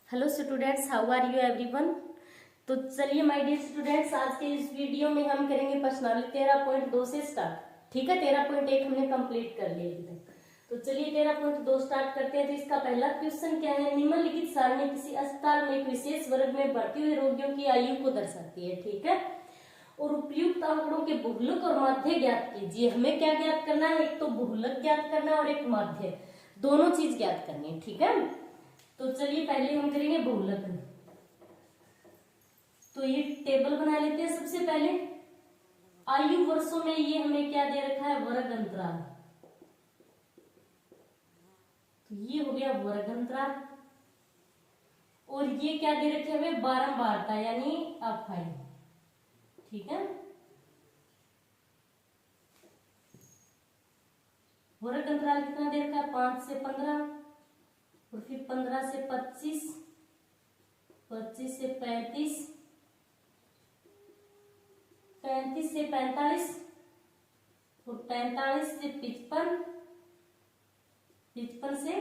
Hello students, how are you everyone. तो चलिए my dear students, आज के इस वीडियो में हम करेंगे प्रश्नावली 13.2 से स्टार्ट। ठीक है, 13.1 हमने कंप्लीट कर लिया अभी तक। तो चलिए 13.2 स्टार्ट करते हैं। तो इसका पहला क्वेश्चन क्या है, निम्नलिखित सारणी किसी अस्पताल में एक विशेष वर्ग में भर्ती हुए रोगियों की आयु को दर्शाती है। ठीक है, और उपयुक्त आंकड़ों के बहुलक और माध्य ज्ञात कीजिए। हमें क्या ज्ञात करना है, एक तो बहुलक ज्ञात करना है और एक माध्य, दोनों चीज ज्ञात करनी है। ठीक है, तो चलिए पहले हम करेंगे बहुलक। तो ये टेबल बना लेते हैं। सबसे पहले आयु वर्षों में ये हमें क्या दे रखा है, वर्ग अंतराल। तो ये हो गया वर्ग अंतराल, और ये क्या दे रखे हमें, बारंबारता यानी अफाई। ठीक है, वर्ग अंतराल कितना दे रखा है, 5 से 15, और फिर 15 से 25, 25 से 35, 35 से 45, और 45 से 55, 55 से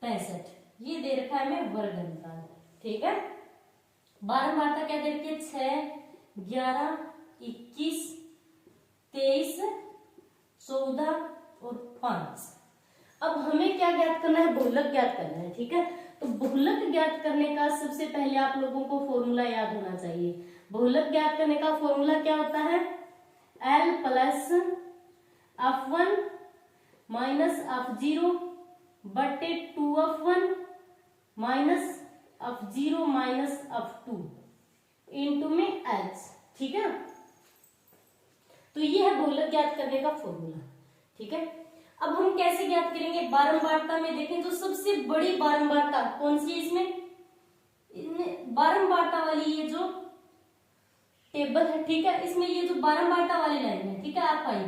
65। ये दे रखा है हमें वर्ग अंतराल। ठीक है, बारंबारता क्या दे रखी है, 6, 11, 21, 23, 14 और 5। अब हमें क्या ज्ञात करना है, बहुलक ज्ञात करना है। ठीक है, तो बहुलक ज्ञात करने का सबसे पहले आप लोगों को फॉर्मूला याद होना चाहिए। बहुलक ज्ञात करने का फॉर्मूला क्या होता है, L plus F1 minus F0 बटे 2F1 minus F0 minus F2 into में H। ठीक है, तो ये है बहुलक ज्ञात करने का फॉर्मूला। ठीक है, अब हम कैसे ज्ञात करेंगे, बारंबारता में देखें तो सबसे बड़ी बारंबारता कौन सी है, इसमें बारंबारता वाली ये जो टेबल है। ठीक है, इसमें ये जो बारंबारता वाली लाइन है, ठीक है, आप आई,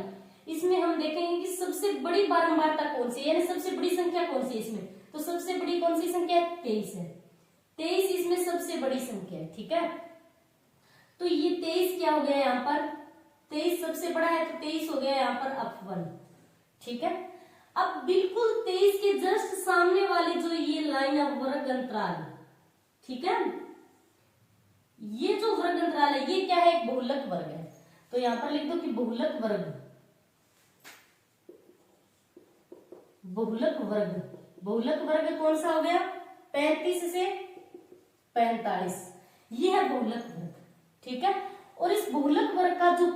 इसमें हम देखेंगे कि सबसे बड़ी बारंबारता कौन सी है, यानी सबसे बड़ी संख्या कौन सी है इसमें। तो सबसे बड़ी कौन सी संख्या है, 23 है। 23 इसमें सबसे बड़ी संख्या है। ठीक है, तो ये 23 क्या हो गया यहाँ पर, 23 सबसे बड़ा है, तो 23 हो गया यहाँ पर F1। ठीक है, अब बिल्कुल 23 के जस्ट सामने वाली जो ये लाइन है वर्ग अंतराल। ठीक है, ये जो वर्ग अंतराल है ये क्या है, एक बहुलक वर्ग है। तो यहां पर लिख दो कि बहुलक वर्ग, बहुलक वर्ग। बहुलक वर्ग कौन सा हो गया, 35 से 45, ये है बहुलक वर्ग। ठीक है, और इस बहुलक वर्ग का जो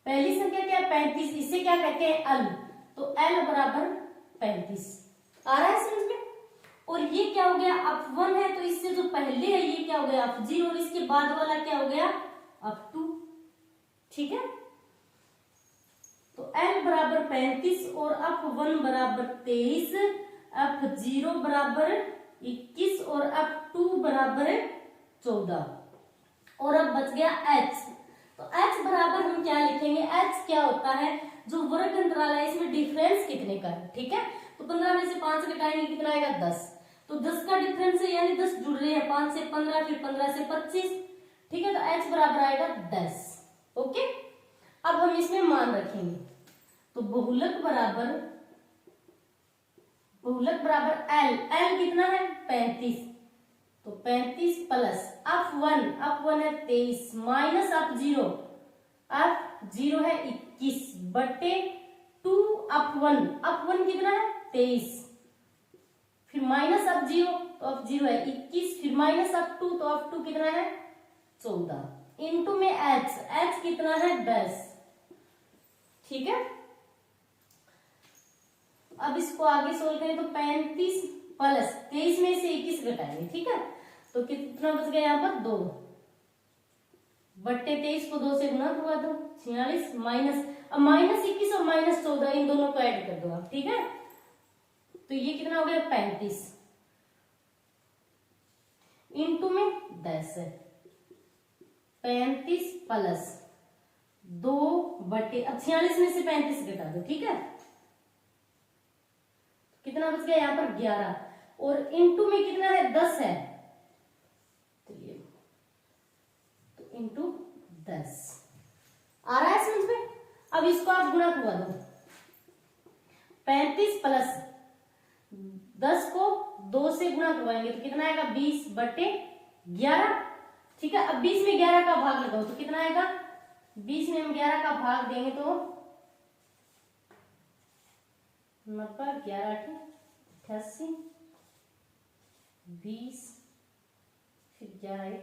पहली संख्या क्या है, 35, इसे क्या कहते हैं, अल। तो L बराबर 35 आ रहा है समझ में। और ये क्या हो गया, F1 है, तो इससे जो पहले है ये क्या हो गया, F0, और इसके बाद वाला क्या हो गया, F2। ठीक है, तो L बराबर 35 और F1 बराबर 23, F0 बराबर 21 और F2 बराबर 14। और अब बच गया H। तो H बराबर हम क्या लिखेंगे, H क्या होता है, जो वर्ग अंतराल है इसमें डिफरेंस कितने का है। ठीक है, तो 15 में से 5 घटाएंगे कितना आएगा, 10। तो 10 का डिफरेंस है, यानी 10 जुड़ रहे हैं, 5 से 15, फिर 15 से 25। ठीक है, तो H बराबर आएगा 10। ओके, अब हम इसमें मान रखेंगे। तो बहुलक बराबर L कितना है, 35। तो 35 प्लस F1 है 23 माइनस F0 है 21 बटे 2 F1 कितना है, 23, फिर माइनस F0, तो F0 है 21, फिर माइनस F2, तो F2 कितना है, 14 इंटू में H कितना है, 10। ठीक है, अब इसको आगे सोल्व करें तो 35 प्लस 23 में से 21 घटाएंगे। ठीक है, तो कितना बच गया यहाँ पर, 2 बट्टे 23 को 2 से गुना हुआ, दो 46 माइनस, अब माइनस 21 और माइनस 14 इन दोनों को ऐड कर दो आप। ठीक है, तो ये कितना हो गया, 35 इंटू में 10 है, 35 प्लस 2 बटे, अब 46 में से 35 घटा दो। ठीक है, कितना बच गया यहाँ पर, 11, और इंटू में कितना है, 10 है, तो इंटू 10 आ रहा है समझ में। अब इसको आप गुणा हुआ दो, 35 प्लस 10 को 2 से गुणा करवाएंगे तो कितना आएगा 20/11। ठीक है, अब 20 में 11 का भाग लगाओ तो कितना आएगा, 20 में हम 11 का भाग देंगे तो 90, 11 88, 20, फिर 11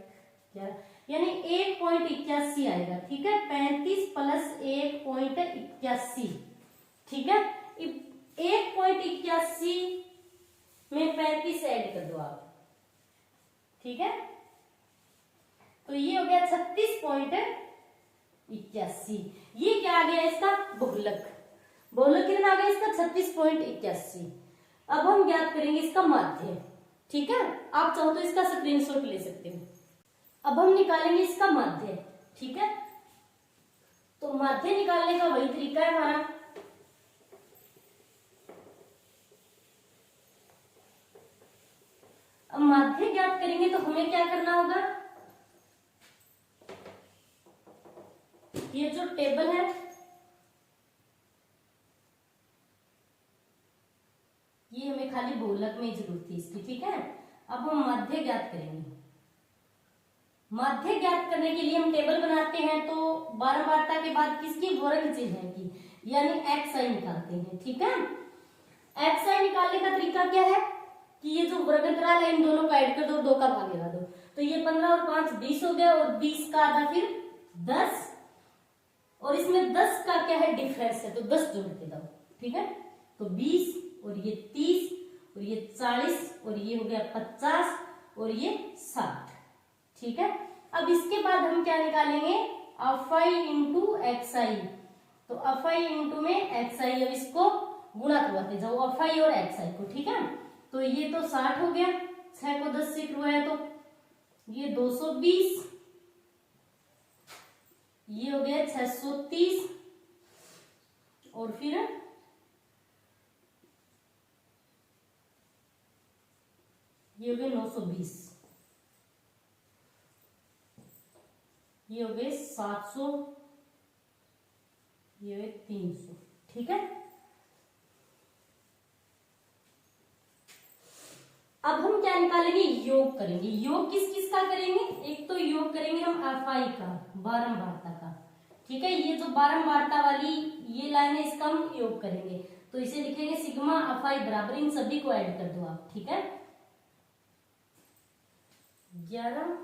यानी 1.81 आएगा। ठीक है, 35 + 1.81। ठीक है, 1.81 में 35 ऐड कर दो आप। ठीक है, तो ये हो गया 36.81। ये क्या आ गया इसका बहुलक। बहुलक कितना आ गया इसका 36.81। अब हम ज्ञात करेंगे इसका माध्य। ठीक है, आप चाहो तो इसका स्क्रीनशॉट ले सकते हो। अब हम निकालेंगे इसका माध्य। ठीक है, तो माध्य निकालने का वही तरीका है हमारा। अब माध्य ज्ञात करेंगे तो हमें क्या करना होगा, ये जो टेबल है ये हमें खाली बहुलक में जरूरत थी इसकी। ठीक है, अब हम माध्य ज्ञात करेंगे। माध्य ज्ञात करने के लिए हम टेबल बनाते हैं तो बारंबारता के बाद किसकी, वर्ग चिन्ह की, यानी xi निकालते हैं। ठीक है, xi निकालने का तरीका क्या है कि ये जो वर्ग अंतराल है इन दोनों का ऐड कर दो, 2 का भाग लगा दो, तो ये 15 और 5 20 हो गया, और 20 का आधा फिर 10, और इसमें 10 का क्या है डिफरेंस है तो 10 जोड़ के दो। ठीक है, तो 20 और ये 30 और ये 40 और ये हो गया 50 और ये 60। ठीक है, अब इसके बाद हम क्या निकालेंगे, fi इंटू xi। तो fi इंटू में xi, अब इसको गुणा करवाते जाओ fi और xi को। ठीक है, तो ये तो 60 हो गया, 6 को 10 से करवाया तो ये 220, ये हो गया 630, और फिर ये हो गए 920, ये हो गए 700, ये हो गए 300। ठीक है, अब हम क्या निकालेंगे, योग करेंगे। योग किस किस का करेंगे, एक तो योग करेंगे हम fi का, बारंबारता का। ठीक है, ये जो बारंबारता वाली ये लाइन है इसका हम योग करेंगे, तो इसे लिखेंगे सिग्मा fi बराबर, इन सभी को ऐड कर दो आप। ठीक है, 11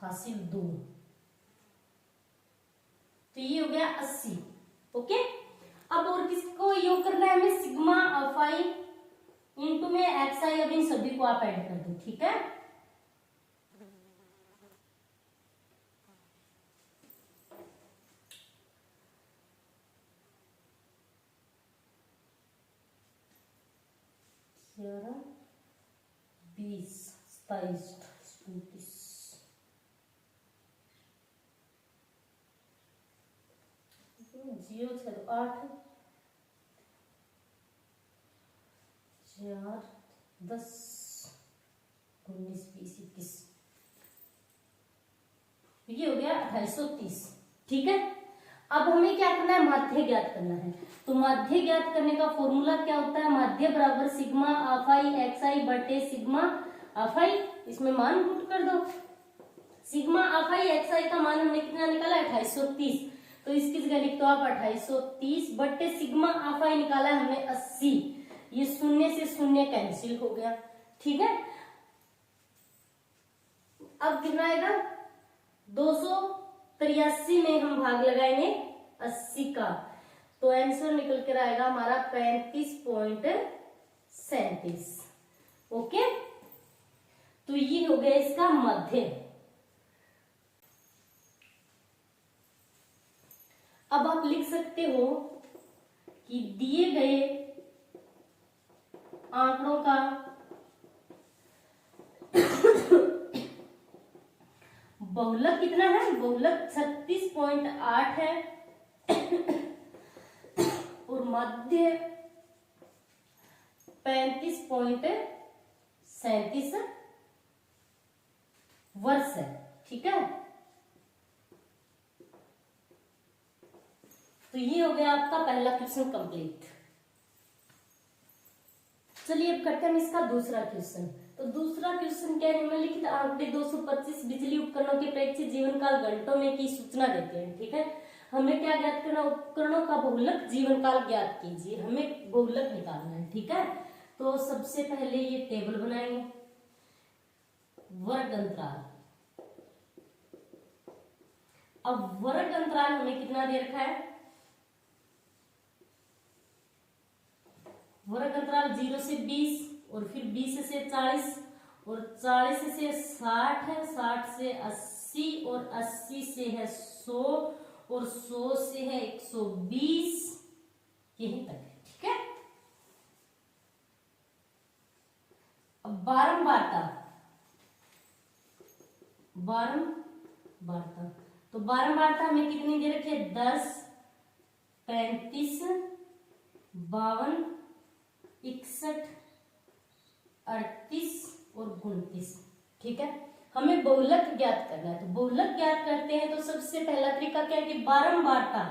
हासिल 2, तो ये हो गया 80। ओके, अब और किसको योग करना है हमें, सिग्मा fi इंटू में xi, अब इन सभी को आप ऐड कर दो। ठीक है, ग्यारह 20 27 34 0 6 8 4 10 19 20 21, ये हो गया 2830। ठीक है, अब हमें क्या करना है, माध्य ज्ञात करना है। तो माध्य ज्ञात करने का फॉर्मूला क्या होता है, माध्य बराबर सिग्मा fi xi बटे सिग्मा fi, इसमें मान पुट कर दो। सिग्मा fi xi का मान हमने कितना निकाला, 2830, तो इसकी जगह लिख दो आप 2830 बटे सिग्मा fi निकाला हमने 80, ये 0 से 0 कैंसिल हो गया। ठीक है, अब कितना आएगा, 283 में हम भाग लगाएंगे 80 का, तो आंसर निकल कर आएगा हमारा 35.37। ओके, तो ये हो गया इसका मध्य। अब आप लिख सकते हो कि दिए गए आंकड़ों का बहुलक कितना है, बहुलक 36.8 है और मध्य 35.37 वर्ष है। ठीक है, तो ये हो गया आपका पहला क्वेश्चन कंप्लीट। चलिए अब करते हैं हम इसका दूसरा क्वेश्चन। तो दूसरा क्वेश्चन क्या है, निम्नलिखित आंकड़े 225 बिजली उपकरणों के अपेक्षित जीवन काल घंटों में की सूचना देते हैं। ठीक है, हमें क्या ज्ञात करना, उपकरणों का बहुलक जीवन काल ज्ञात कीजिए, हमें बहुलक निकालना है। ठीक है, तो सबसे पहले ये टेबल बनाएंगे, वर्ग अंतराल। अब वर्ग अंतराल हमें कितना दे रखा है, वर्ग अंतराल 0 से 20 और फिर 20 से 40 और 40 से 60 है, 60 से 80 और 80 से है 100 और 100 से है 120, यहीं तक है। ठीक है, अब बारंबारता, तो बारंबारता हमें कितनी दे रखी है, 10, 35, 52, 61, 38 और 29। ठीक है, हमें बहुलक ज्ञात करना है। तो बहुलक ज्ञात करते हैं तो सबसे पहला तरीका क्या है कि बारंबारता,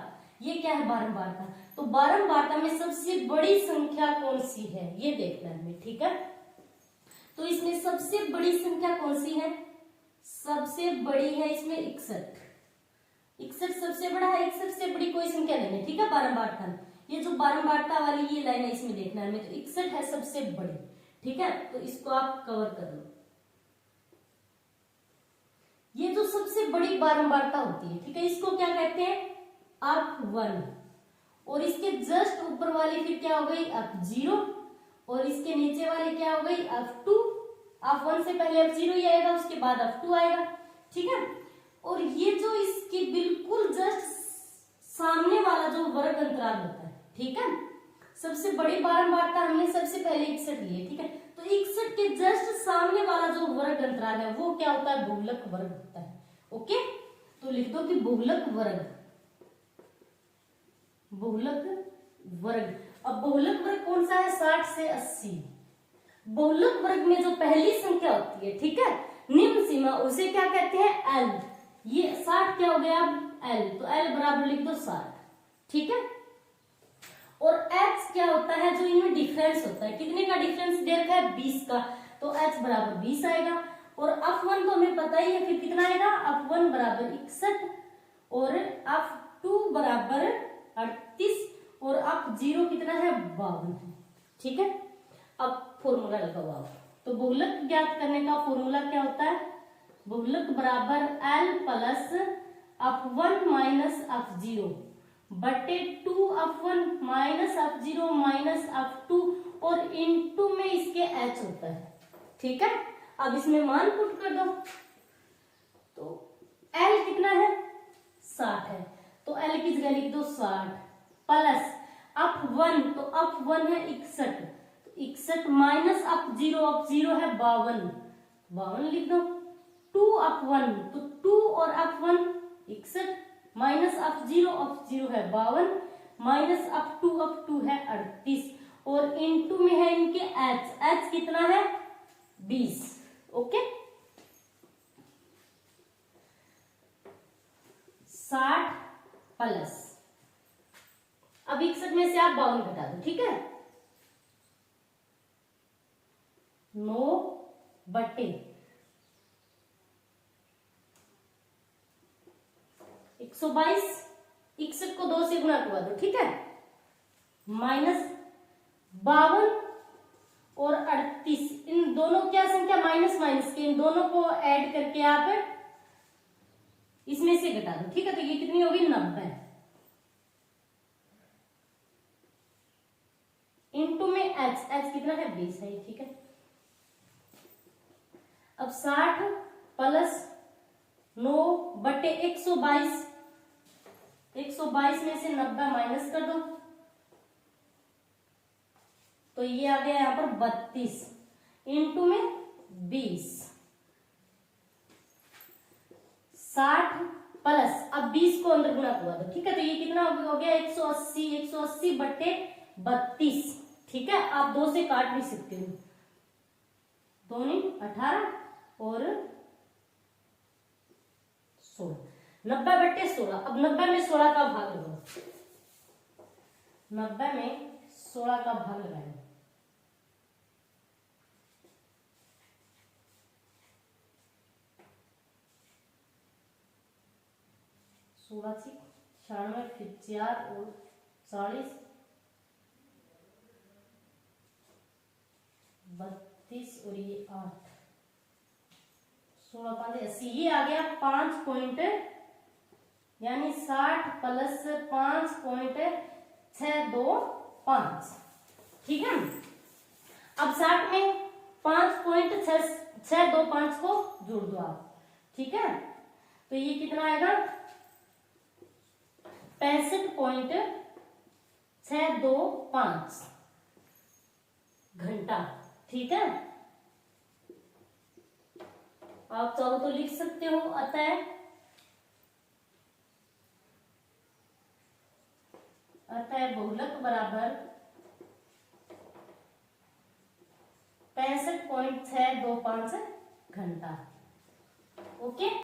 ये क्या है बारंबारता, तो बारंबारता में सबसे बड़ी संख्या कौन सी है ये देखना है हमें। ठीक है, तो इसमें सबसे बड़ी संख्या कौन सी है, सबसे बड़ी है इसमें 61, 61 सबसे बड़ा है, 61 से बड़ी कोई संख्या नहीं है। ठीक है, बारंबारता में ये जो बारंबारता वाली ये लाइन है इसमें देखना है हमें, तो 61 है सबसे बड़ी। ठीक है, तो इसको आप कवर कर लो। ये जो सबसे बड़ी बारंबारता होती है, ठीक है, इसको क्या कहते हैं, अप 1, और इसके जस्ट ऊपर वाली फिर क्या हो गई, अप 0, और इसके नीचे वाली क्या हो गई, अप 2। अप 1 से पहले अप 0 ही आएगा, उसके बाद अप 2 आएगा। ठीक है, और ये जो इसकी बिल्कुल जस्ट सामने वाला जो वर्ग अंतराल होता है, ठीक है, सबसे बड़ी बारंबारता हमने सबसे पहले 61 ली है। ठीक है, तो 61 के जस्ट सामने वाला जो वर्ग अंतराल है वो क्या होता है, बहुलक वर्ग होता है। ओके, तो लिख दो कि बहुलक वर्ग, बहुलक वर्ग। अब बहुलक वर्ग कौन सा है, 60 से 80। बहुलक वर्ग में जो पहली संख्या होती है, ठीक है, निम्न सीमा, उसे क्या कहते हैं, एल। ये 60 क्या हो गया, एल, तो एल बराबर लिख दो 60। ठीक है, और h क्या होता है, जो इनमें डिफरेंस होता है, कितने का डिफरेंस दे रखा है, 20 का, तो h बराबर 20 आएगा। और अप 1 तो हमें पता ही है, फिर कितना आएगा, अप 1 बराबर 61 और अप 2 बराबर 38 और अप 0 कितना है, 52 है। ठीक है, अब फॉर्मूला लगाओ आप। तो बहुलक ज्ञात करने का फॉर्मूला क्या होता है, बहुलक बराबर l plus up 1 minus up 0 बटे 2 up 1 minus up 0 minus up 2 और इनटू में इसके h होता है। ठीक है, अब इसमें मान पुट कर दो, तो l कितना है, 60 है, तो l की जगह लिख दो 60 प्लस अप 1, तो अप 1 है 61, तो 61 माइनस अप 0 है 52, 52 लिख दो। 2 अप 1, तो 2 और अप 1 61 माइनस अप 0 है 52 माइनस अप 2 है 38 और इनटू में है इनके h कितना है, 20। ओके, 60 प्लस, अब 61 में से आप 52 घटा दो। ठीक है, 9 बटे 122, 61 को 2 से गुणा करवा दो। ठीक है, माइनस 52 और 38, इन दोनों क्या संख्या, माइनस माइनस के, इन दोनों को ऐड करके आप इसमें से घटा दो। ठीक है, तो ये कितनी होगी, 90 इनटू में h कितना है, 20 है। ठीक है, अब 60 प्लस 9 बटे 122, 122 में से 90 माइनस कर दो, तो ये आ गया यहाँ पर 32 इनटू में 20, 60 प्लस, अब 20 को अंदर गुणा करवा दो। ठीक है, तो ये कितना हो गया, 180 बटे 32। ठीक है, आप 2 से काट भी सकते हो, 2 नहीं 18 और 16, 90 बटे 16। अब 90 में 16 का भाग दो, 90 में 16 का भाग लगाएंगे। 16 से 96, फिर 4 और 40, 32 और ये 8, 16 5 80, ये आ गया 5 पॉइंट, यानी 60 प्लस 5.625। ठीक है, अब 60 में 5.625 को जोड़ दो आप। ठीक है, तो ये कितना आएगा 65.625 घंटा। ठीक है, आप चाहो तो लिख सकते हो। अतः बहुलक बराबर 65.625 घंटा। ओके।